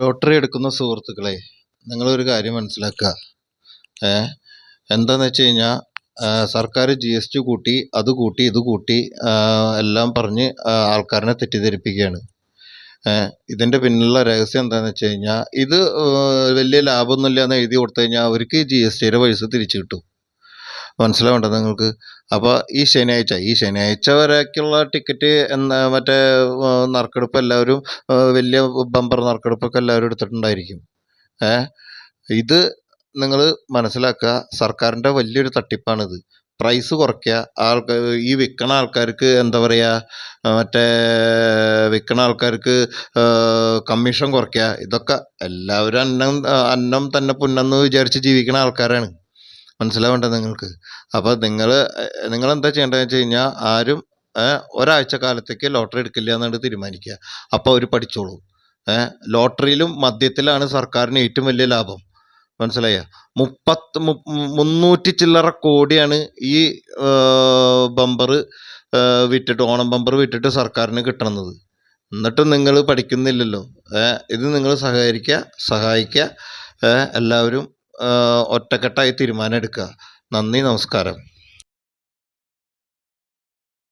Lottery എടുക്കുന്ന സുഹൃത്തുക്കളെ, നിങ്ങളൊരു കാര്യം മനസ്സിലാക്കുക. എന്താന്ന് വെച്ച് കഴിഞ്ഞാൽ സർക്കാർ GST കൂട്ടി, അത് കൂട്ടി, ഇത് കൂട്ടി എല്ലാം പറഞ്ഞ് ആൾക്കാരെ തെറ്റിദ്ധരിപ്പിക്കുകയാണ്. ഇതിൻ്റെ പിന്നിലുള്ള രഹസ്യം എന്താണെന്ന് വെച്ച് കഴിഞ്ഞാൽ, ഇത് വലിയ ലാഭമൊന്നുമില്ല എന്ന് എഴുതി കൊടുത്തു കഴിഞ്ഞാൽ അവർക്ക് GSTയുടെ പൈസ തിരിച്ചു കിട്ടും. മനസ്സിലാവേണ്ടത് നിങ്ങൾക്ക്. അപ്പോൾ ഈ ശനിയാഴ്ച വരേക്കുള്ള ടിക്കറ്റ് മറ്റേ നറുക്കെടുപ്പ് എല്ലാവരും വലിയ ബമ്പർ നറുക്കെടുപ്പൊക്കെ എല്ലാവരും എടുത്തിട്ടുണ്ടായിരിക്കും. ഇത് നിങ്ങൾ മനസ്സിലാക്കുക, സർക്കാരിൻ്റെ വലിയൊരു തട്ടിപ്പാണിത്. പ്രൈസ് കുറയ്ക്കുക, ഈ വിൽക്കണ ആൾക്കാർക്ക് എന്താ പറയുക, വിൽക്കണ ആൾക്കാർക്ക് കമ്മീഷൻ കുറയ്ക്കുക. ഇതൊക്കെ എല്ലാവരും അന്നം തന്നെ പുണ്ണെന്ന് വിചാരിച്ച് ജീവിക്കണ ആൾക്കാരാണ്. മനസ്സിലാവേണ്ടത് നിങ്ങൾക്ക്. അപ്പോൾ നിങ്ങളെന്താ ചെയ്യേണ്ടതെന്ന് വെച്ച് കഴിഞ്ഞാൽ, ആരും ഒരാഴ്ച കാലത്തേക്ക് ലോട്ടറി എടുക്കില്ല എന്നാണ് തീരുമാനിക്കുക. അപ്പോൾ അവർ പഠിച്ചോളൂ. ലോട്ടറിയിലും മദ്യത്തിലാണ് സർക്കാരിന് ഏറ്റവും വലിയ ലാഭം. മനസ്സിലായ 300 ചില്ലറ കോടിയാണ് ഈ ബമ്പർ വിറ്റിട്ട്, ഓണം ബമ്പർ വിറ്റിട്ട് സർക്കാരിന് കിട്ടണത്. എന്നിട്ടും നിങ്ങൾ പഠിക്കുന്നില്ലല്ലോ. ഇത് നിങ്ങൾ സഹായിക്കുക. എല്ലാവരും ഒറ്റക്കെട്ടായി തീരുമാനം എടുക്കുക. നന്ദി, നമസ്കാരം.